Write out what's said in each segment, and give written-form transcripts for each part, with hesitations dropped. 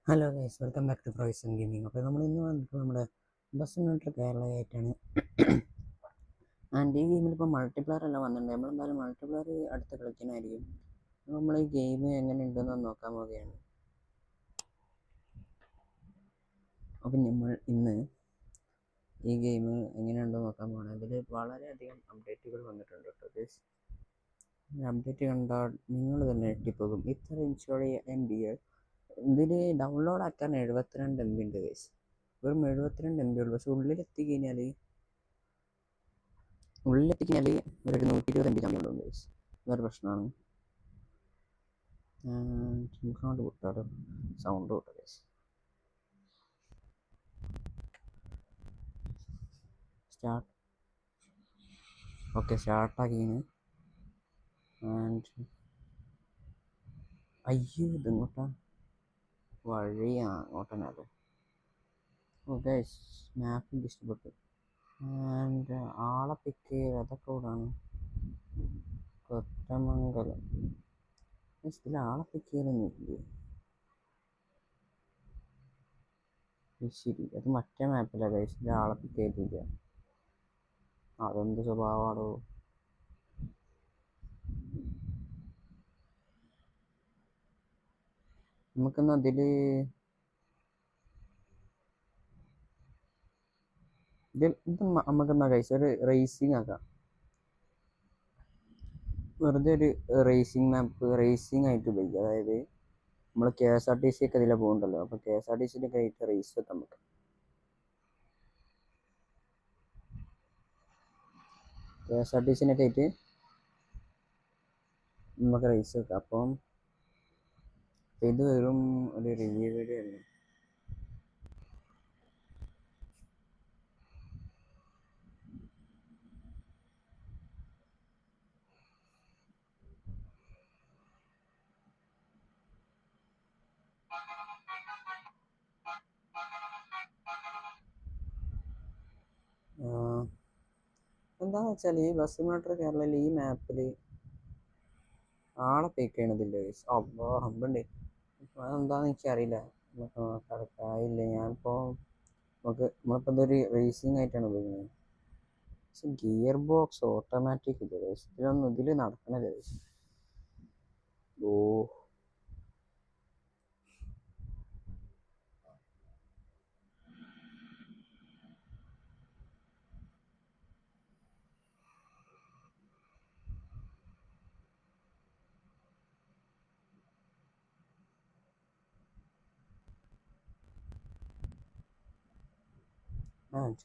Hello guys, welcome back to Proyson gaming. അപ്പോൾ നമ്മൾ ഇന്ന് വന്നിട്ട് നമ്മുടെ ബസ് സിമുലേറ്റർ കേരളയായിട്ടാണ്. ആൻഡ് ഈ ഗെയിമിൽ ഇപ്പോൾ മൾട്ടിപ്ലെയർ എല്ലാം വന്നിട്ടുണ്ട്. നമ്മളെന്തായാലും മൾട്ടിപ്ലെയർ അടുത്ത് കളിക്കാനായിരിക്കും. നമ്മൾ ഈ ഗെയിം എങ്ങനെ ഉണ്ടെന്ന് നോക്കാൻ പോവുകയാണ്. അപ്പം നമ്മൾ ഇന്ന് ഈ ഗെയിം എങ്ങനെയുണ്ടെന്ന് നോക്കാൻ പോകണം. ഇതിൽ വളരെയധികം അപ്ഡേറ്റുകൾ വന്നിട്ടുണ്ട് കേട്ടോ ഗൈസ്. അപ്ഡേറ്റ് കണ്ടാൽ നിങ്ങൾ തന്നെ ഞെട്ടിപ്പോകും. ഇത്ര ചെറിയ MB ഇതിൽ ഡൗൺലോഡ് ആക്കാൻ 72 MB ഉണ്ട് ഗൈസ്. വെറും 72 MB ഉള്ളൂ. പക്ഷെ ഉള്ളിലെത്തിക്കഴിഞ്ഞാൽ ഒരു 120 MB സമയം ഉണ്ടാവും ഗൈസ്. വേറെ പ്രശ്നമാണ്. സിംഹാണ്ട് വിട്ടാലോ, സൗണ്ട് വിട്ടോ ഗൈസ്. സ്റ്റാർട്ട്. ഓക്കെ, സ്റ്റാർട്ടാക്കിന്. ആൻഡ് അയ്യോ, ഇത് ഇങ്ങോട്ടാ വഴിയാണ്, അങ്ങോട്ടല്ലേ. ഓ ഗൈസ്, മാപ്പ് എനിക്ക് ഇഷ്ടപ്പെട്ടു. ആൻഡ് ആളെ പിക്ക് ചെയ്യുക, അതൊക്കെ ഇവിടാണ്. കൊത്തമംഗലം. ഇതിൽ ആളെ പിക്ക് ചെയ്യലൊന്നും ഇല്ലേ? ശരി, അത് മറ്റേ മാപ്പിലാണ് ഗൈസ്. ഇതിൽ ആളെ പിക്ക് ചെയ്തില്ല. അതെന്ത് സ്വഭാവമാണോ? നമുക്കെന്നാ ഇതിൽ നമുക്കെന്നാ കഴിച്ച ഒരു റേസിങ് ആക്കാം. വെറുതെ ഒരു റേസിങ് മാപ്പ് റേസിങ് ആയിട്ട് ഉപയോഗിക്കുക. അതായത് നമ്മൾ KSRTC ഒക്കെ ഇതിലെ പോകുന്നുണ്ടല്ലോ. അപ്പോൾ KSRTCയിലൊക്കെ ആയിട്ട് റേസ് വെക്കാം. നമുക്ക് KSRTCനൊക്കെ ആയിട്ട് നമുക്ക് റേസ് വെക്കാം. അപ്പം ഇത് വെറും ഒരു റിവ്യൂ വീഡിയോ ആണ്. എന്താണെന്ന് വെച്ചാൽ ഈ ബസ് സിമുലേറ്റർ കേരളയിൽ ഈ മാപ്പിൽ ആളെ പിക്ക് ചെയ്യണതില്ല. അപ്പോൾ ഹമ്പുണ്ട്. അതെന്താണെന്ന് എനിക്കറിയില്ല. കറക്റ്റായില്ല. നമ്മളിപ്പോൾ ഇതൊരു റേസിംഗ് ആയിട്ടാണ് ഉപയോഗിക്കുന്നത്. പക്ഷെ ഗിയർ ബോക്സ് ഓട്ടോമാറ്റിക് ഇല്ല. ഇതിൽ നടക്കണില്ല. ഓ,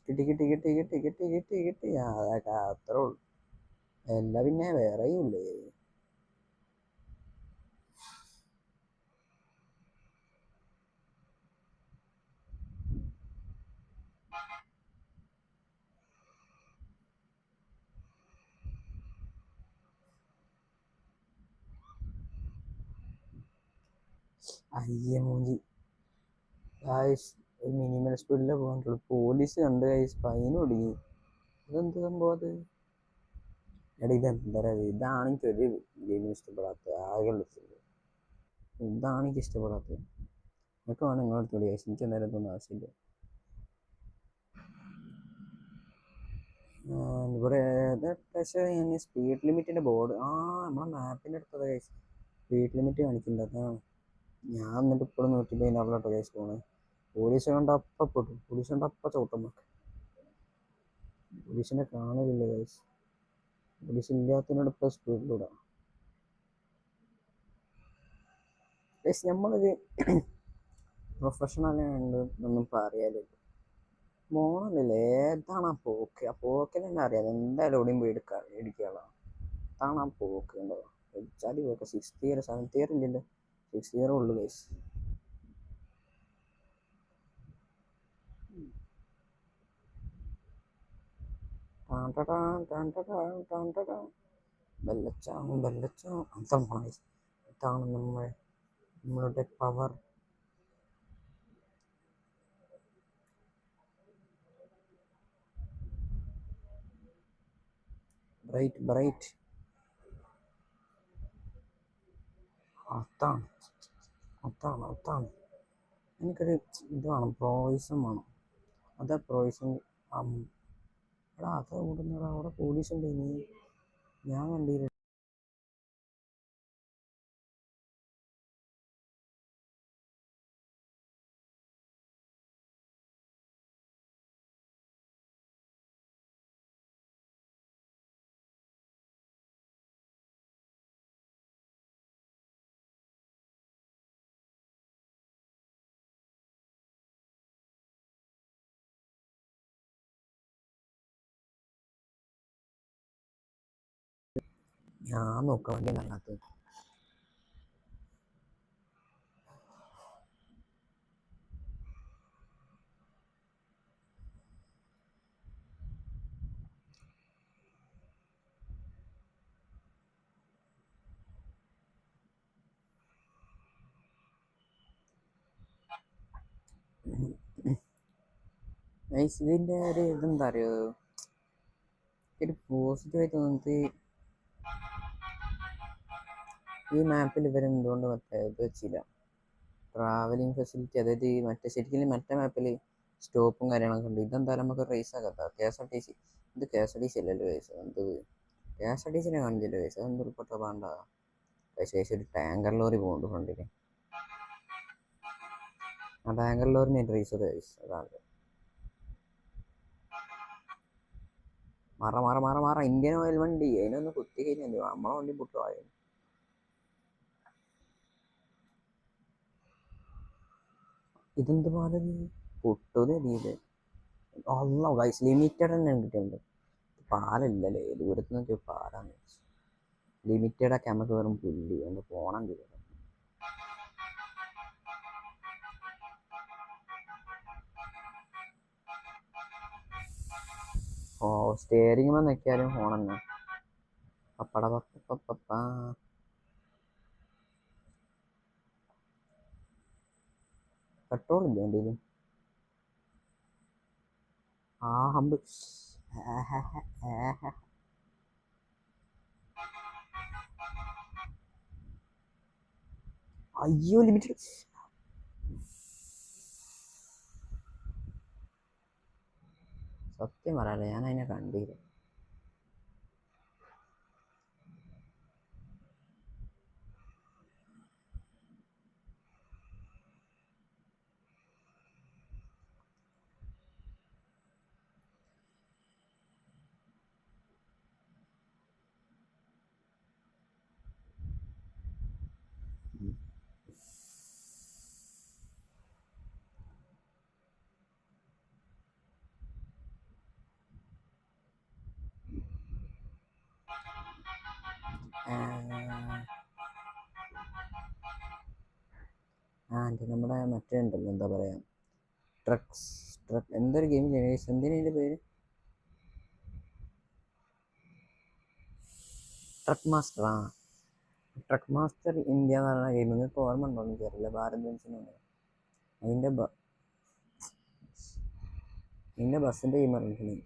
കിട്ടി കിട്ടി കിട്ടി കിട്ടി കിട്ടി കിട്ടി കിട്ടി. അതൊക്കെ അത്രേ ഉള്ളൂ. എല്ലാം പിന്നെ വേറെയും ഇല്ലേ. അയ്യ മൂഞ്ചി ഗായ്സ്. ഒരു മിനിമൽ സ്പീഡിലേ പോകാൻ പോലീസ് കണ്ട് ഗായ്സ്, ഫൈൻ ഒടുങ്ങി. ഇതെന്ത് സംഭവം അത്? എടാ, ഇതെന്താ പറയുക? ഇതാണ് എനിക്കൊരു ഗെയിം ഇഷ്ടപ്പെടാത്തത്. ആകെയുള്ള ഇതാണ് എനിക്ക് ഇഷ്ടപ്പെടാത്തത്. നിങ്ങൾക്ക് വേണം നിങ്ങളെടുത്തോളൂ ഗായ്സ്. എനിക്ക് എന്തായാലും ഇതൊന്നും ആവശ്യമില്ല. ഇവിടെ പക്ഷേ ഞാൻ സ്പീഡ് ലിമിറ്റിൻ്റെ ബോർഡ് നമ്മളെ മാപ്പിൻ്റെ അടുത്തത് ഗൈസ്. സ്പീഡ് ലിമിറ്റ് കാണിക്കുന്നുണ്ട്. അതാണ് ഞാൻ എന്നിട്ട് ഇപ്പോഴും 114 ഗൈസ് പോണേ. പോലീസ് കണ്ട അപ്പം പൊട്ടും. പോലീസ് കണ്ട അപ്പം ചവിട്ടം വെക്കും. പോലീസിനെ കാണലില്ല ഗൈസ്. പോലീസ് ഇല്ലാത്തതിനോട് ഇപ്പോൾ സ്പീഡിലിടാം ഗൈസ്. നമ്മളൊരു പ്രൊഫഷണൽ ഒന്നും പറയാലോ. മോണല്ലേ ഏതാണ് ആ പോക്ക്? ആ പോക്കിൽ തന്നെ അറിയാം എന്തായാലും എവിടെയും പോയി ഇടിക്കാനുള്ള. അതാണ് ആ പോക്ക്. ഉണ്ടോ വെച്ചാൽ പോക്ക്. 6th ഇയർ 7th ഇയർ ഇല്ലല്ലോ, 6th ഇയർ ഉള്ളു ഗൈസ്. ബെല്ലച്ചാവും ബെല്ലച്ചാവും. അതാണ് ഇതാണ് നമ്മളുടെ പവർ. Bright bright. അതാണ് അതാണ് അതാണ്. എനിക്കൊരു ഇത് വേണം, പ്രോയിസം വേണം. അതാ പ്രോയിസം. എടാ അത് ഓടുന്നടാ, അവിടെ പോലീസ് ഉണ്ട് ഇനി, ഞാൻ കണ്ടില്ല. ഞാൻ നോക്കാൻ വേണ്ടി നല്ലാത്തത്. ഇതിൻ്റെ ഒരു ഇതെന്താ അറിയോ, ഒരു പോസിറ്റീവായി തോന്നുന്നത് ഈ മാപ്പിൽ ഇവരെന്തുകൊണ്ട് മറ്റേ ഇത് വെച്ചില്ല, ട്രാവലിംഗ് ഫെസിലിറ്റി. അതായത് ഈ മറ്റേ ശരിക്കും മറ്റേ മാപ്പിൽ സ്റ്റോപ്പും കാര്യങ്ങളൊക്കെ ഉണ്ട്. ഇതെന്തായാലും നമുക്ക് റേസ് ആക്കാം. KSRTC ഇത് KSRTC അല്ലല്ലോ കേസ്, എന്ത് KSRTCനെ കാണിച്ചല്ലോ കേസ്, അതെന്ത് ഉൾപ്പെട്ട വേണ്ട ശേഷം ഒരു ടാങ്കർ ലോറി പോകുന്നുണ്ട് ഫ്രണ്ടിൽ. ആ ടാങ്കർ ലോറിനെ റേസ് കേസ് അതാണ്. മാറ ഇന്ത്യൻ ഓയിൽ വണ്ടി, അതിനൊന്ന് കുത്തി കഴിഞ്ഞാൽ നമ്മളെ വണ്ടി പൊട്ടുവായോ. ഇതെന്ത് പാലത് പൊട്ടൂലേ രീതിയിൽ. അല്ല ഗൈസ്, ലിമിറ്റഡ് തന്നെ കിട്ടിയിട്ടുണ്ട്. പാലല്ലല്ലേ, ദൂരത്ത് നോക്കിയ പാലാണ്. ലിമിറ്റഡ് ഒക്കെ നമുക്ക് വെറും പുല്ല് ഒന്ന് പോണം ചെയ്യും. ഓ സ്റ്റിയറിംഗ് നോക്കിയാലും ഫോൺ തന്നെ. പപ്പട പപ്പ പെട്രോൾ ഇല്ല വണ്ടിയിൽ. ആ ഹമ്പ് അയ്യോ ലിമിറ്റഡ്. സത്യം പറയാലോ, ഞാൻ അതിനെ കണ്ടില്ല. നമ്മുടെ മറ്റേ ഉണ്ടല്ലോ, എന്താ പറയാ, ട്രക്ക് എന്തൊരു ഗെയിം, എന്തിനാ അതിൻ്റെ പേര്, truck master. Truck master India എന്ന് പറയുന്ന ഗെയിം നിങ്ങൾക്ക് ഓർമ്മ ഉണ്ടോ എന്ന് എനിക്കറിയില്ല. ഭാരത് ബെൻസിനാണ് അതിൻ്റെ ബസ്സിൻ്റെ ഗെയിം അറിയിക്കണേ.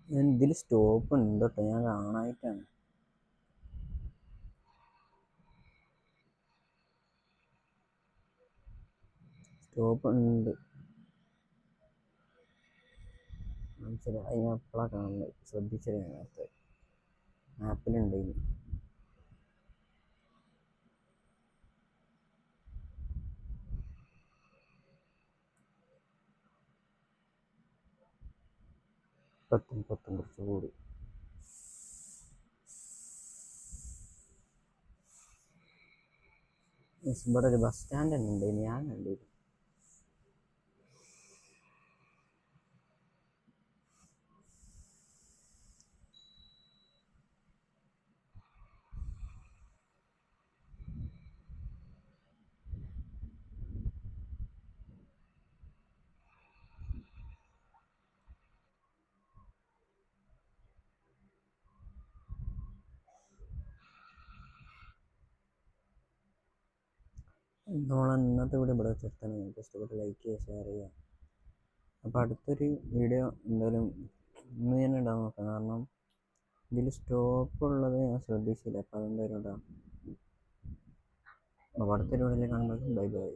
ഇതിൽ സ്റ്റോപ്പ് ഉണ്ട് കേട്ടോ, ഞാൻ കാണാനായിട്ടാണ്. സ്റ്റോപ്പ് ഉണ്ട്, മനസ്സിലായി. അതിന് എപ്പോഴാണ് കാണുന്നത്, ശ്രദ്ധിച്ചത് നേരത്തെ മാപ്പിലുണ്ട്. ഇനി 10 കുറച്ച് കൂടി. ഇവിടെ ഒരു ബസ് സ്റ്റാൻഡ് തന്നെ ഉണ്ട്, ഞാൻ കണ്ടിരുന്നു. നമ്മൾ ഇന്നത്തെ വീഡിയോ ഇവിടെ വെച്ചിട്ടാണ്. നിങ്ങൾക്ക് ഇഷ്ടപ്പെട്ട് ലൈക്ക് ചെയ്യുക, ഷെയർ ചെയ്യുക. അപ്പോൾ അടുത്തൊരു വീഡിയോ എന്തായാലും ഇന്ന് ഞാൻ ഇടാൻ നോക്കാം, കാരണം ഇതിൽ സ്റ്റോപ്പ് ഉള്ളത് ഞാൻ ശ്രദ്ധിച്ചില്ല. അപ്പോൾ അതെന്തായാലും ഇടാം. അപ്പോൾ അടുത്തൊരു വീഡിയോയിൽ കാണുമ്പോൾ ബൈ ബൈ.